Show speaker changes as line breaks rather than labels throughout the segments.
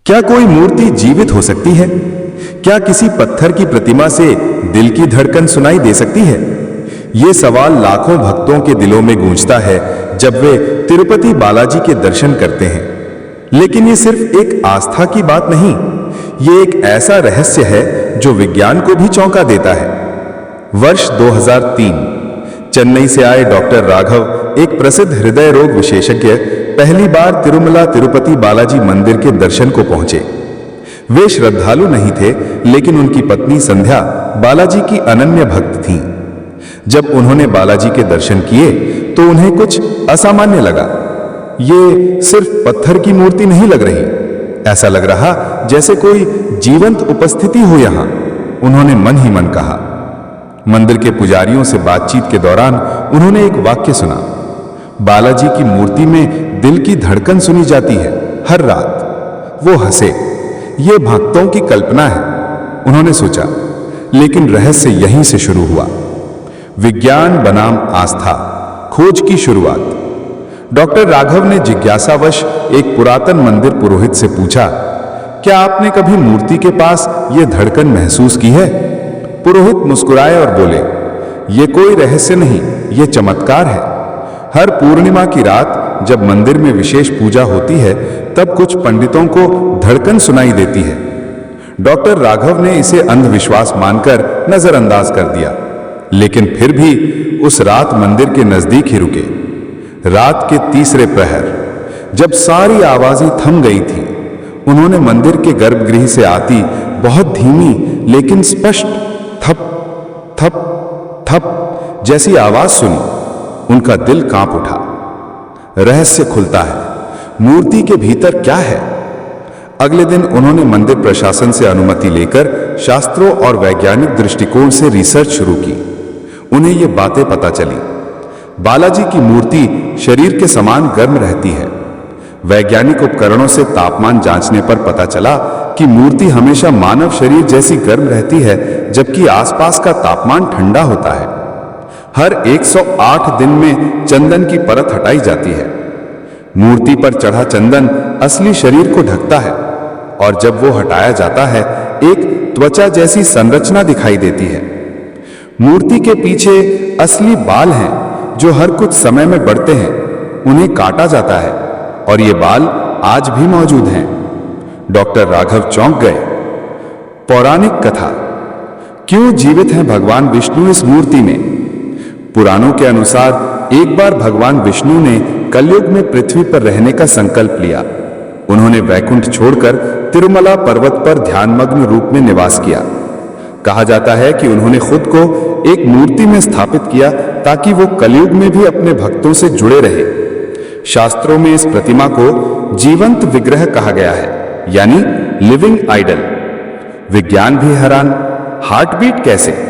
क्या कोई मूर्ति जीवित हो सकती है? क्या किसी पत्थर की प्रतिमा से दिल की धड़कन सुनाई दे सकती है? ये सवाल लाखों भक्तों के दिलों में गूंजता है जब वे तिरुपति बालाजी के दर्शन करते हैं। लेकिन ये सिर्फ एक आस्था की बात नहीं, ये एक ऐसा रहस्य है जो विज्ञान को भी चौंका देता है। वर्ष 2003 चेन्नई से आए डॉक्टर राघव, एक प्रसिद्ध हृदय रोग विशेषज्ञ, पहली बार तिरुमला तिरुपति बालाजी मंदिर के दर्शन को पहुंचे। वे श्रद्धालु नहीं थे, लेकिन उनकी पत्नी संध्या बालाजी की अनन्य भक्त थीं। जब उन्होंने बालाजी के दर्शन किए तो उन्हें कुछ असामान्य लगा। ये सिर्फ पत्थर की मूर्ति नहीं लग रही, ऐसा लग रहा जैसे कोई जीवंत उपस्थिति हो यहां, उन्होंने मन ही मन कहा। मंदिर के पुजारियों से बातचीत के दौरान उन्होंने एक वाक्य सुना, बालाजी की मूर्ति में दिल की धड़कन सुनी जाती है हर रात। वो हंसे, ये भक्तों की कल्पना है, उन्होंने सोचा। लेकिन रहस्य यहीं से शुरू हुआ। विज्ञान बनाम आस्था, खोज की शुरुआत। डॉक्टर राघव ने जिज्ञासावश एक पुरातन मंदिर पुरोहित से पूछा, क्या आपने कभी मूर्ति के पास यह धड़कन महसूस की है? पुरोहित मुस्कुराए और बोले, यह कोई रहस्य नहीं, यह चमत्कार है। हर पूर्णिमा की रात जब मंदिर में विशेष पूजा होती है, तब कुछ पंडितों को धड़कन सुनाई देती है। डॉक्टर राघव ने इसे अंधविश्वास मानकर नजरअंदाज कर दिया, लेकिन फिर भी उस रात मंदिर के नजदीक ही रुके। रात के तीसरे प्रहर, जब सारी आवाजें थम गई थी, उन्होंने मंदिर के गर्भगृह से आती बहुत धीमी लेकिन स्पष्ट थप थप थप जैसी आवाज सुनी। उनका दिल कांप उठा। रहस्य खुलता है, मूर्ति के भीतर क्या है? अगले दिन उन्होंने मंदिर प्रशासन से अनुमति लेकर शास्त्रों और वैज्ञानिक दृष्टिकोण से रिसर्च शुरू की। उन्हें ये बातें पता चली, बालाजी की मूर्ति शरीर के समान गर्म रहती है। वैज्ञानिक उपकरणों से तापमान जांचने पर पता चला कि मूर्ति हमेशा मानव शरीर जैसी गर्म रहती है, जबकि आसपास का तापमान ठंडा होता है। हर 108 दिन में चंदन की परत हटाई जाती है। मूर्ति पर चढ़ा चंदन असली शरीर को ढकता है, और जब वो हटाया जाता है, एक त्वचा जैसी संरचना दिखाई देती है। मूर्ति के पीछे असली बाल हैं जो हर कुछ समय में बढ़ते हैं। उन्हें काटा जाता है और ये बाल आज भी मौजूद हैं। डॉक्टर राघव चौंक गए। पौराणिक कथा, क्यों जीवित हैं भगवान विष्णु इस मूर्ति में? पुराणों के अनुसार एक बार भगवान विष्णु ने कलयुग में पृथ्वी पर रहने का संकल्प लिया। उन्होंने वैकुंठ छोड़कर तिरुमला पर्वत पर ध्यानमग्न रूप में निवास किया। कहा जाता है कि उन्होंने खुद को एक मूर्ति में स्थापित किया ताकि वो कलयुग में भी अपने भक्तों से जुड़े रहे। शास्त्रों में इस प्रतिमा को जीवंत विग्रह कहा गया है, यानी लिविंग आइडल। विज्ञान भी हैरान, हार्टबीट कैसे?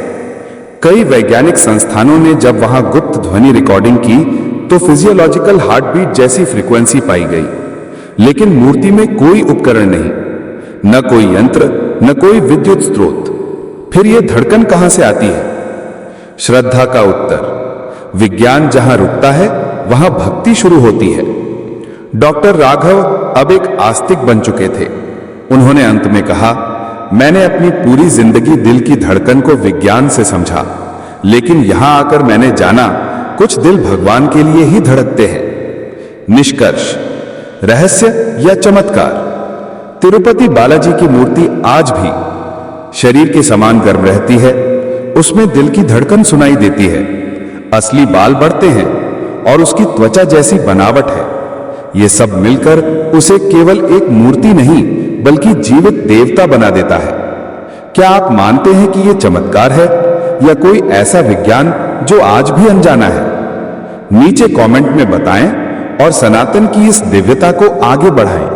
कई वैज्ञानिक संस्थानों ने जब वहां गुप्त ध्वनि रिकॉर्डिंग की तो फिजियोलॉजिकल हार्टबीट जैसी फ्रीक्वेंसी पाई गई। लेकिन मूर्ति में कोई उपकरण नहीं, न कोई यंत्र, न कोई विद्युत स्रोत। फिर यह धड़कन कहां से आती है? श्रद्धा का उत्तर, विज्ञान जहां रुकता है वहां भक्ति शुरू होती है। डॉक्टर राघव अब एक आस्तिक बन चुके थे। उन्होंने अंत में कहा, मैंने अपनी पूरी जिंदगी दिल की धड़कन को विज्ञान से समझा, लेकिन यहां आकर मैंने जाना कुछ दिल भगवान के लिए ही धड़कते हैं। निष्कर्ष, रहस्य या चमत्कार? तिरुपति बालाजी की मूर्ति आज भी शरीर के समान गर्म रहती है, उसमें दिल की धड़कन सुनाई देती है, असली बाल बढ़ते हैं और उसकी त्वचा जैसी बनावट है। ये सब मिलकर उसे केवल एक मूर्ति नहीं बल्कि जीवित देवता बना देता है। क्या आप मानते हैं कि यह चमत्कार है या कोई ऐसा विज्ञान जो आज भी अनजाना है? नीचे कमेंट में बताएं और सनातन की इस दिव्यता को आगे बढ़ाएं।